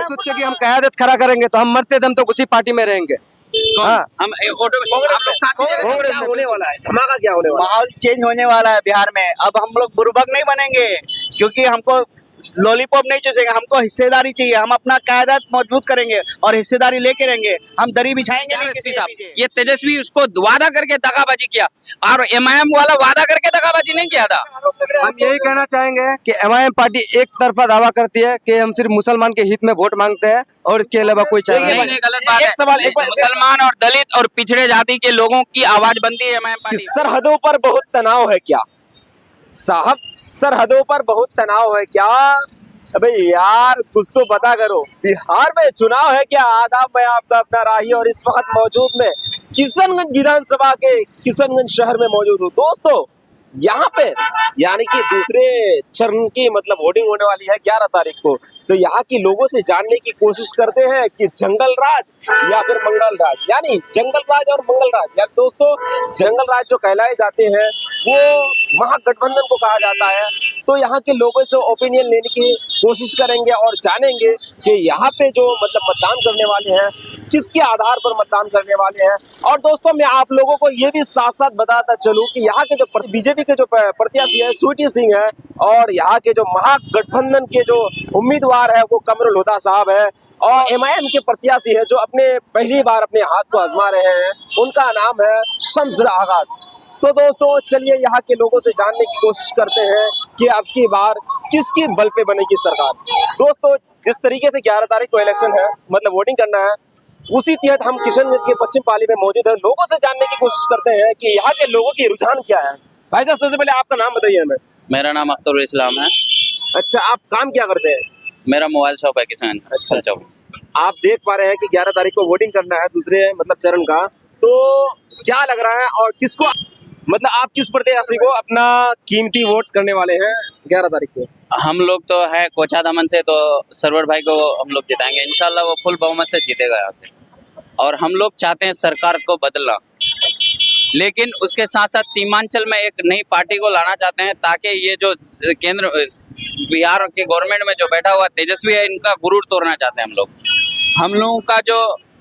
सोचते कि हम क़यादत खड़ा करेंगे तो हम मरते दम तक उसी पार्टी में रहेंगे। हाँ, हम फोटो क्या होने वाला है, धमाका क्या होने वाला है? माहौल चेंज होने वाला है बिहार में। अब हम लोग बुर्बक नहीं बनेंगे, क्योंकि हमको लॉलीपॉप नहीं चूसेंगे, हमको हिस्सेदारी चाहिए। हम अपना कायदात मजबूत करेंगे और हिस्सेदारी लेके रहेंगे। हम दरी बिछाएंगे नहीं किसी के पीछे। ये तेजस्वी उसको वादा करके दगाबाजी किया और एमआईएम वाला वादा करके दगाबाजी नहीं किया था। हम यही कहना चाहेंगे कि एमआईएम पार्टी एक तरफा दावा करती है कि हम सिर्फ मुसलमान के हित में वोट मांगते हैं और इसके अलावा कोई चारा नहीं। गलत बात है। एक सवाल, मुसलमान और दलित और पिछड़े जाति के लोगों की आवाज बनती है एमआईएम पार्टी। सरहदों पर बहुत तनाव है क्या साहब? सरहदों पर बहुत तनाव है क्या? अबे यार कुछ तो पता करो। बिहार में चुनाव है क्या? आदाब, मैं आपका अपना राही और इस वक्त मौजूद में किशनगंज विधानसभा के किशनगंज शहर में मौजूद हूँ। दोस्तों यहाँ पे यानी कि दूसरे चरण की मतलब वोटिंग होने वाली है 11 तारीख को। तो यहाँ के लोगों से जानने की कोशिश करते हैं कि जंगल राज या फिर मंगल राज, यानी जंगल राज और मंगल राज। यार दोस्तों, जंगल राज जो कहलाए जाते हैं वो महागठबंधन को कहा जाता है। तो यहाँ के लोगों से ओपिनियन लेने की कोशिश करेंगे और जानेंगे कि यहाँ पे जो मतलब मतदान करने वाले हैं किसके आधार पर मतदान करने वाले हैं। और दोस्तों मैं आप लोगों को ये भी साथ साथ बताता चलूं कि यहाँ के जो बीजेपी के जो प्रत्याशी है स्वीटी सिंह है और यहाँ के जो महागठबंधन के जो उम्मीदवार है वो कमरुल हुदा साहब है और एमआईएम के प्रत्याशी है जो अपने पहली बार अपने हाथ को आजमा रहे हैं, उनका नाम है शम्स आगाज। तो दोस्तों चलिए यहाँ के लोगों से जानने की कोशिश करते हैं कि अब की बार किसकी बल पे बनेगी सरकार। दोस्तों जिस तरीके से 11 तारीख को इलेक्शन है मतलब वोटिंग करना है, उसी तहत हम किशनगंज के पश्चिम पाली में मौजूद है। लोगों से जानने की कोशिश करते हैं कि यहाँ के लोगों की रुझान क्या है। भाई साहब सबसे पहले आपका नाम बताइए हमें। मेरा नाम अख्तरुल इस्लाम है। अच्छा, आप काम क्या करते हैं? मेरा मोबाइल शॉप है किसान। अच्छा, आप देख पा रहे हैं कि 11 तारीख को वोटिंग करना है दूसरे मतलब चरण का, तो क्या लग रहा है और किसको मतलब आप किस प्रत्याशी को अपना कीमती वोट करने वाले हैं 11 तारीख को? हम लोग तो है कोचा दमन से, तो सरवर भाई को हम लोग जिताएंगे इंशाल्लाह। वो फुल बहुमत से जीतेगा यहाँ से। और हम लोग चाहते हैं सरकार को बदलना, लेकिन उसके साथ साथ सीमांचल में एक नई पार्टी को लाना चाहते हैं ताकि ये जो केंद्र बिहार के गवर्नमेंट में जो बैठा हुआ तेजस्वी है इनका गुरूर तोड़ना चाहते हैं हम लोग। हम लोगों का जो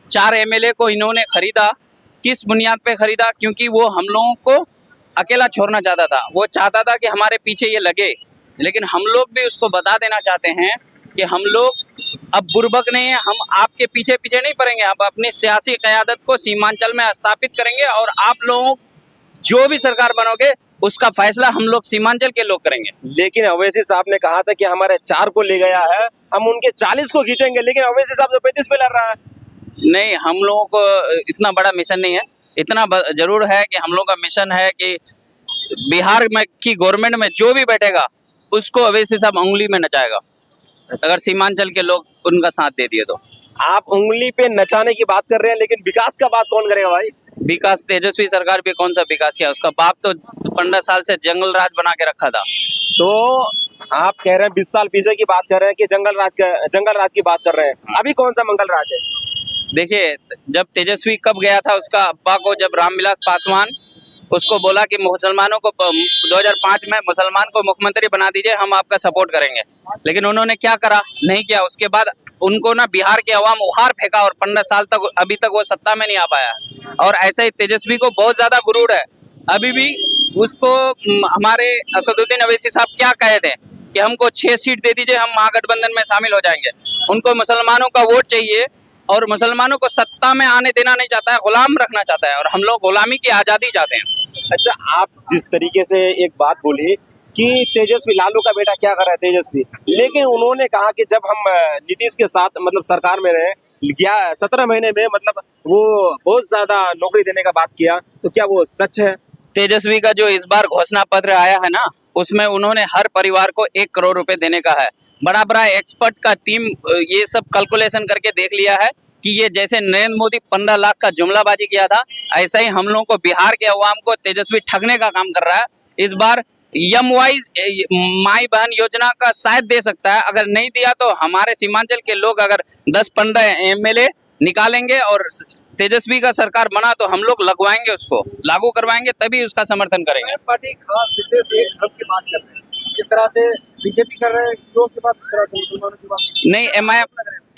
4 एमएलए को इन्होंने खरीदा, किस बुनियाद पे खरीदा? क्योंकि वो हम लोगों को अकेला छोड़ना चाहता था। वो चाहता था कि हमारे पीछे ये लगे, लेकिन हम लोग भी उसको बता देना चाहते हैं कि हम लोग अब बुर्बक नहीं है, हम आपके पीछे पीछे नहीं पड़ेंगे। आप अपनी सियासी क़यादत को सीमांचल में स्थापित करेंगे और आप लोगों जो भी सरकार बनोगे उसका फैसला हम लोग सीमांचल के लोग करेंगे। लेकिन अवैसी साहब ने कहा था कि हमारे 4 को ले गया है, हम उनके 40 को खींचेंगे, लेकिन अवैसी साहब तो 35 पे लड़ रहा है। नहीं, हम लोगों को इतना बड़ा मिशन नहीं है। इतना जरूर है कि हम लोग का मिशन है कि बिहार में की गवर्नमेंट में जो भी बैठेगा उसको अवैसी साहब उंगली में नचाएगा, अगर सीमांचल के लोग उनका साथ दे दिए तो। आप उंगली पे नचाने की बात कर रहे हैं, लेकिन विकास का बात कौन करेगा भाई? विकास तेजस्वी सरकार पे कौन सा विकास किया? उसका बाप तो 15 साल से जंगल राज बना के रखा था। तो आप कह रहे हैं 20 साल पीछे की बात कर रहे हैं कि जंगल राज की बात कर रहे हैं। अभी कौन सा मंगल राज है? देखिए, जब तेजस्वी कब गया था उसका अब्बा को, जब रामविलास पासवान उसको बोला कि मुसलमानों को 2005 में मुसलमान को मुख्यमंत्री बना दीजिए, हम आपका सपोर्ट करेंगे, लेकिन उन्होंने क्या करा? नहीं किया। उसके बाद उनको ना बिहार के अवाम उखाड़ फेंका और 15 साल तक अभी तक वो सत्ता में नहीं आ पाया। और ऐसे ही तेजस्वी को बहुत ज्यादा गुरूर है। अभी भी उसको हमारे असदुद्दीन अवैसी साहब क्या कहे थे कि हमको 6 सीट दे दीजिए, हम महागठबंधन में शामिल हो जाएंगे। उनको मुसलमानों का वोट चाहिए और मुसलमानों को सत्ता में आने देना नहीं चाहता है, गुलाम रखना चाहता है, और हम लोग गुलामी की आज़ादी चाहते हैं। अच्छा, आप जिस तरीके से एक बात बोली कि तेजस्वी, लालू का बेटा क्या कर रहा है तेजस्वी, लेकिन उन्होंने कहा कि जब हम नीतीश के साथ मतलब सरकार में रहे 17 महीने में मतलब वो बहुत ज्यादा नौकरी देने का बात किया, तो क्या वो सच है? तेजस्वी का जो इस बार घोषणा पत्र आया है ना, उसमें उन्होंने हर परिवार को 1 करोड़ रुपए देने का है। बड़ा बड़ा एक्सपर्ट का टीम ये सब कैलकुलेशन करके देख लिया है कि ये जैसे नरेंद्र मोदी 15 लाख का जुमलाबाजी किया था, ऐसा ही हम लोगों को बिहार के अवाम को तेजस्वी ठगने का काम कर रहा है। इस बार वाइज माई बहन योजना का शायद दे सकता है, अगर नहीं दिया तो हमारे सीमांचल के लोग अगर 10-15 एमएलए निकालेंगे और तेजस्वी का सरकार बना तो हम लोग लगवाएंगे, उसको लागू करवाएंगे, तभी उसका समर्थन करेंगे। पार्टी खास विशेष एक धर्म की बात कर रहे हैं, जिस तरह से बीजेपी कर रहे हैं हिंदुओं के बाद, इस तरह से मुसलमानों के बाद नहीं एमआईएम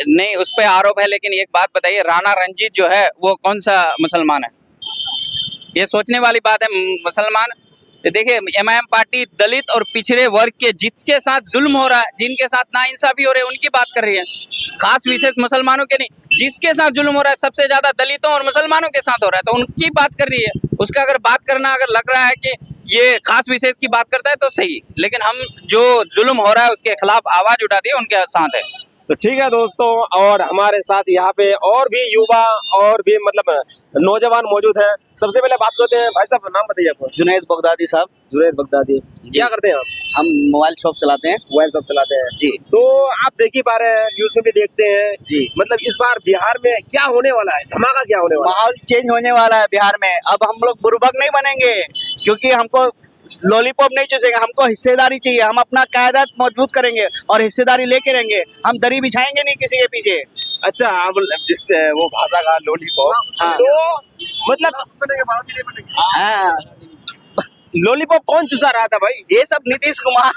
नहीं, उस पे आरोप है। लेकिन एक बात बताइए, राणा रंजीत जो है वो कौन सा मुसलमान है? ये सोचने वाली बात है। मुसलमान देखिए, एमआईएम पार्टी दलित और पिछड़े वर्ग के जिसके साथ जुल्म हो रहा है, जिनके साथ नाइंसाफी हो रही है, उनकी बात कर रही है। खास विशेष मुसलमानों के नहीं, जिसके साथ जुल्म हो रहा है सबसे ज्यादा दलितों और मुसलमानों के साथ हो रहा है, तो उनकी बात कर रही है। उसका अगर बात करना अगर लग रहा है कि ये खास विशेष की बात करता है तो सही, लेकिन हम जो जुल्म हो रहा है उसके खिलाफ आवाज उठाती है, उनके साथ है। तो ठीक है दोस्तों, और हमारे साथ यहाँ पे और भी युवा और भी मतलब नौजवान मौजूद हैं। सबसे पहले बात करते हैं, भाई साहब नाम बताइए आपको। जुनैद बगदादी साहब। जुनैद बगदादी, क्या करते हैं आप? हम मोबाइल शॉप चलाते हैं। मोबाइल शॉप चलाते हैं जी। तो आप देख ही पा रहे हैं, न्यूज में भी देखते हैं जी। मतलब इस बार बिहार में क्या होने वाला है, धमाका क्या होने वाला है? माहौल चेंज होने वाला है बिहार में। अब हम लोग बुर्बक नहीं बनेंगे, क्योंकि हमको लॉलीपॉप नहीं चूसेंगे, हमको हिस्सेदारी चाहिए। हम अपना कायदा मजबूत करेंगे और हिस्सेदारी लेके रहेंगे। हम दरी बिछाएंगे नहीं किसी के पीछे। अच्छा, आप जिससे वो भाषा का लॉलीपॉप, हाँ। तो मतलब हाँ, लॉलीपॉप कौन चुसा रहा था भाई? ये सब नीतीश कुमार,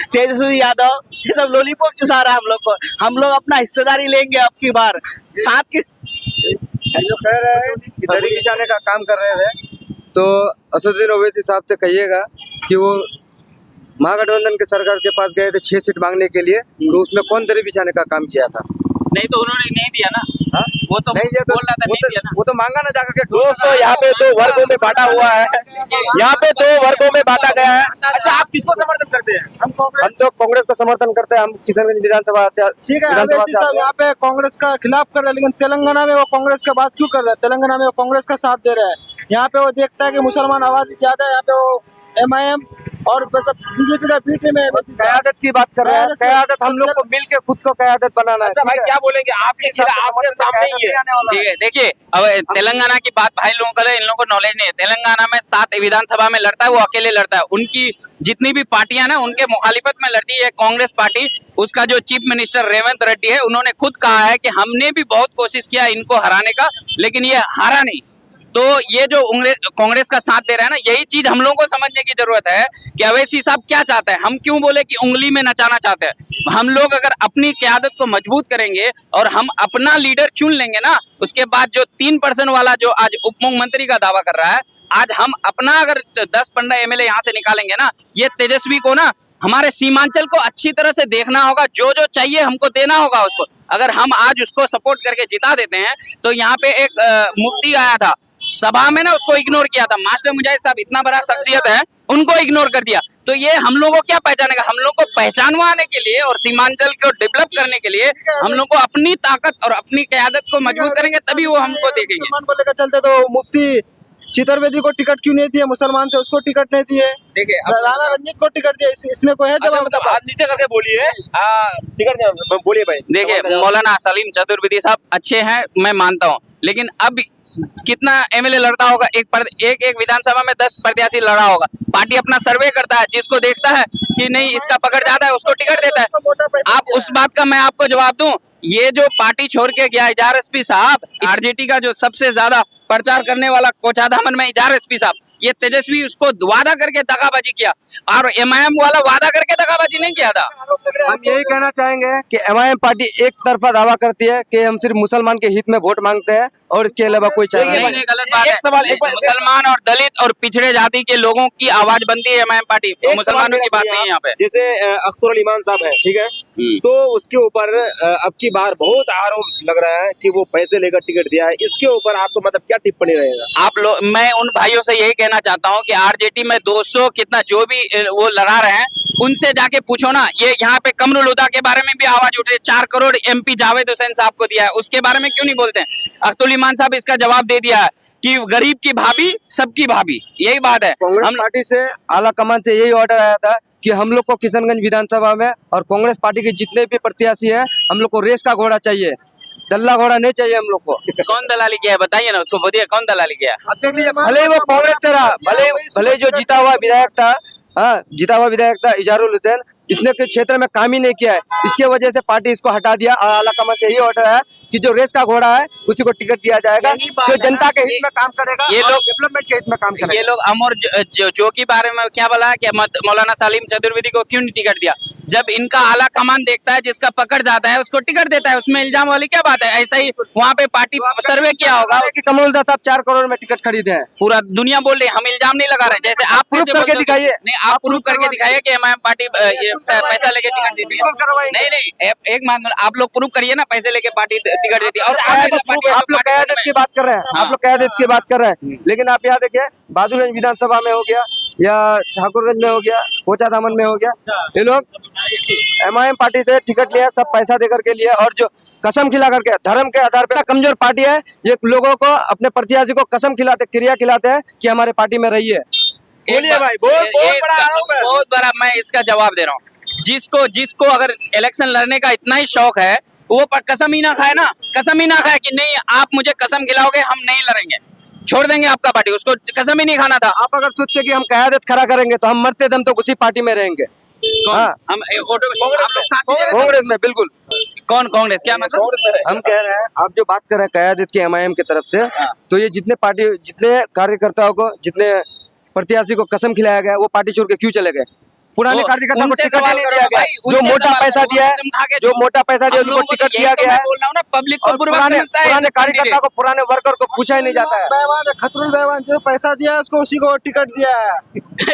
तेजस्वी यादव, ये सब लॉलीपॉप चुसा रहा है हम लोग को। हम लोग अपना हिस्सेदारी लेंगे अब की बार। साथ की जो कह रहे हैं कि दरी बिछाने का काम कर रहे थे, तो असदुद्दीन ओवैसी साहब से कहिएगा कि वो महागठबंधन के सरकार के पास गए थे 6 सीट मांगने के लिए, तो उसमें कौन दरी बिछाने का काम किया था? नहीं तो उन्होंने नहीं दिया ना। हाँ? वो तो नहीं, ये तो बोल रहा था, नहीं दिया ना। वो तो मांगा ना जाकर के। दोस्तों यहाँ पे 2 वर्गों में बांटा हुआ है, यहाँ पे 2 वर्गों में बांटा गया है। अच्छा, आप किसको समर्थन करते हैं? हम तो कांग्रेस का समर्थन करते हैं। हम किशनगंज विधानसभा ठीक है, अवैसी साहब यहाँ पे कांग्रेस का खिलाफ कर रहे हैं, लेकिन तेलंगाना में वो कांग्रेस का बात क्यों कर रहे हैं? तेलंगाना में वो कांग्रेस का साथ दे रहे हैं। यहाँ पे वो देखता है कि मुसलमान आबादी ज्यादा है, यहाँ पे वो एमआईएम और बीजेपी का बीट में कयादत की बात कर रहे हैं। कयादत हम लोग को मिल के खुद को कयादत बनाना है। अच्छा भाई, क्या बोलेंगे? आपके सामने ही है। ठीक है, देखिए अब तेलंगाना की बात भाई लोगों का, इन लोगों को नॉलेज नहीं है। तेलंगाना में 7 विधानसभा में लड़ता है, वो अकेले लड़ता है। उनकी जितनी भी पार्टियां ना, उनके मुखालिफत में लड़ती है कांग्रेस पार्टी। उसका जो चीफ मिनिस्टर रेवंत रेड्डी है, उन्होंने खुद कहा है कि हमने भी बहुत कोशिश किया इनको हराने का, लेकिन ये हारा नहीं। तो ये जो कांग्रेस का साथ दे रहा है ना, यही चीज हम लोगों को समझने की जरूरत है कि अवैसी साहब क्या चाहते हैं। हम क्यों बोले कि उंगली में नचाना चाहते हैं? हम लोग अगर अपनी क़यादत को मजबूत करेंगे और हम अपना लीडर चुन लेंगे ना, उसके बाद जो 3% वाला जो आज उप मुख्यमंत्री का दावा कर रहा है, आज हम अपना अगर 10-15 एमएलए यहाँ से निकालेंगे ना, ये तेजस्वी को ना हमारे सीमांचल को अच्छी तरह से देखना होगा। जो जो चाहिए हमको देना होगा उसको। अगर हम आज उसको सपोर्ट करके जिता देते हैं, तो यहाँ पे एक मुफ्ती आया था सभा में ना, उसको इग्नोर किया था। मास्टर मुजाहिद साहब इतना बड़ा शख्सियत है, उनको इग्नोर कर दिया। तो ये हम लोगों को क्या पहचानेगा? हम लोग को पहचानवाने के लिए और सीमांचल को डेवलप करने के लिए हम लोग को अपनी ताकत और अपनी क़यादत को मजबूत करेंगे, तभी वो हमको देखेंगे। मुसलमान को लेकर चलते तो मुफ्ती चितरवेदी को टिकट क्यों नहीं दिए? मुसलमान से उसको टिकट नहीं दिए। देखिए राणा रंजीत को टिकट दिया, इसमें कोई है अच्छा, जवाब? मतलब हाथ नीचे करके बोलिए। टिकट बोलिए भाई। देखिए, मौलाना सलीम चतुर्वेदी साहब अच्छे हैं, मैं मानता हूँ, लेकिन अब कितना एमएलए लड़ता होगा? एक विधानसभा में 10 प्रत्याशी लड़ा होगा। पार्टी अपना सर्वे करता है, जिसको देखता है कि नहीं इसका पकड़ जाता है, उसको टिकट देता है। आप उस बात का मैं आपको जवाब दूं, ये जो पार्टी छोड़ के गया इजार एसपी साहब, आरजेडी का जो सबसे ज्यादा प्रचार करने वाला कोचाधामन में इजार एसपी साहब, ये तेजस्वी उसको वादा करके दगाबाजी किया, और एमआईएम वाला वादा करके दगाबाजी नहीं किया था। हम यही कहना चाहेंगे कि एमआईएम पार्टी एक तरफा दावा करती है कि हम सिर्फ मुसलमान के हित में वोट मांगते हैं, और इसके अलावा कोई चारा नहीं, नहीं। गलत बात है। सवाल मुसलमान और दलित और पिछड़े जाति के लोगों की आवाज बनती है एमआईएम पार्टी, मुसलमानों की बात नहीं है यहाँ पे। जैसे अख्तर अली ईमान साहब है, ठीक है, तो उसके ऊपर अब की बार बहुत आरोप लग रहा है कि वो पैसे लेकर टिकट दिया है। इसके ऊपर आपको मतलब क्या टिप्पणी रहेगा? आप लोग, मैं उन भाइयों से यही कहना चाहता हूं कि आरजेडी में 200 कितना जो भी वो लड़ा रहे हैं, उनसे जाके पूछो ना। ये यहाँ पे कमरुल हुदा के बारे में भी आवाज उठ रही है, 4 करोड़ एमपी जावेद हुसैन साहब को दिया है, उसके बारे में क्यों नहीं बोलते हैं? अख्तर अली ईमान साहब इसका जवाब दे दिया है कि गरीब की भाभी सबकी भाभी, यही बात है। कांग्रेस पार्टी से आला कमान से यही ऑर्डर आया था कि हम लोग को किशनगंज विधानसभा में और कांग्रेस पार्टी के जितने भी प्रत्याशी हैं, हम लोग को रेस का घोड़ा चाहिए, दल्ला घोड़ा नहीं चाहिए हम लोग को। कौन दलाली किया है बताइए ना, उसको बोलिए कौन दलाली किया है? अब देख लीजिए, भले ही वो कांग्रेस से रहा, भले जो जीता हुआ विधायक था, हाँ जीता हुआ विधायक था इजारुल हुसैन, इसने के क्षेत्र में काम ही नहीं किया है, इसके वजह से पार्टी इसको हटा दिया और आला कमान से यही ऑर्डर है कि जो रेस का घोड़ा है उसी को टिकट दिया जाएगा, यही बात जो है जनता ना, के हित में काम करेगा, ये और लोग डेवलपमेंट के हित में काम करेगा। ये लोग अमर जो के बारे में क्या बोला है कि मौलाना सालिम चतुर्वेदी को क्यों नहीं टिकट दिया? जब इनका आला कमान देखता है, जिसका पकड़ जाता है उसको टिकट देता है, उसमें इल्जाम वाली क्या बात है? ऐसा ही वहाँ पे पार्टी सर्वे किया होगा कि कमलदा साहब 4 करोड़ में टिकट खरीदे हैं। पूरा दुनिया बोल रही है, हम इल्जाम नहीं लगा रहे हैं। जैसे आप प्रूफ कैसे करके बोलते हो कि- दिखाइए। नहीं, आप प्रूफ करके दिखाइए कि एमआईएम पार्टी ये पैसा लेके टिकट देती है। बिल्कुल करवाएंगे। नहीं एक मान आप लोग प्रूफ करिए ना, पैसे लेके पार्टी टिकट देती है। और आप लोग कयादत की बात कर रहे हैं, आप लोग कयादत की बात कर रहे हैं, लेकिन आप यहाँ देखिए बहादुरगंज विधानसभा में हो गया या ठाकुरगंज में हो गया, कोचा दामन में हो गया, ये लोग एमआईएम पार्टी से टिकट लिया, सब पैसा देकर के लिए, और जो कसम खिला करके धर्म के आधार पर कमजोर पार्टी है, ये लोगों को अपने प्रत्याशी को कसम खिलाते, क्रिया खिलाते हैं कि हमारे पार्टी में रहिए। बोलिए भाई, बहुत बड़ा आरोप है। बहुत बड़ा, मैं इसका जवाब दे रहा हूँ। जिसको अगर इलेक्शन लड़ने का इतना ही शौक है, वो पर कसम ही ना खाए ना, कसम ही ना खाए कि नहीं आप मुझे कसम खिलाओगे, हम नहीं लड़ेंगे, छोड़ देंगे आपका पार्टी, उसको कसम ही नहीं खाना था। आप अगर सोचते कि हम कयादत खड़ा करेंगे तो हम मरते दम तक उसी पार्टी में रहेंगे। हाँ, हम वोटों में आप लोग साथ दीजिएगा। कांग्रेस में बिल्कुल। कौन कांग्रेस? क्या मतलब? हम कह रहे हैं, आप जो बात कर रहे हैं कयादत की एमआईएम की तरफ से, तो ये जितने कार्यकर्ताओं को, जितने प्रत्याशी को कसम खिलाया गया, वो पार्टी छोड़ के क्यों चले गए? पुराने वो कार्यकर्ता को उनसे टिकट सवाल नहीं करो दिया गया, भाई, जो उनसे मोटा सवाल पैसा करो, दिया है, कसम खा के जो मोटा पैसा दिया हम उनको लोगों को टिकट यही दिया तो गया मैं है। बोल रहा हूँ ना, पब्लिक को और बुर्बक पुराने समझता है पुराने ऐसे कार्यकर्ता कैंडिडेट। को, पुराने वर्कर को पूछा ही नहीं जाता है। बेईमान है, खतरुल बेईमान, जो पैसा दिया है उसको उसी को टिकट दिया है।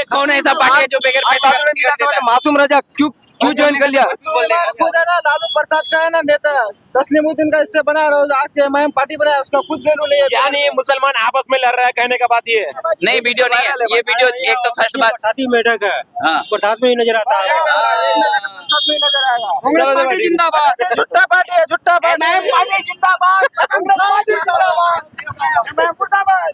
कौन ऐसा पार्टी है जो बगैर पैसे का टिकट देता है? मासूम राजा क्यों ज्वाइन कर लिया? बेईमान खुद है ना, लालू प्रसाद का है ना नेता, तस्लीमुद्दीन का इससे बना रहा है, आज के एमआईएम पार्टी बनाया, उसका खुद वैल्यू नहीं है। यानी मुसलमान आपस में लड़ रहा है, कहने का बात ये है। नहीं, वीडियो नहीं है ये वीडियो। एक तो फर्स्ट बात, बैठक है, हाँ प्रसाद में ही नजर आता है, प्रसाद में ही नजर आएगा। कांग्रेस पार्टी जिंदाबाद, झुट्टा पार्टी है, झुट्टा पार्टी, एमआईएम पार्टी जिंदाबाद, कांग्रेस पार्टी जिंदाबाद, एमआईएम मुर्दाबाद।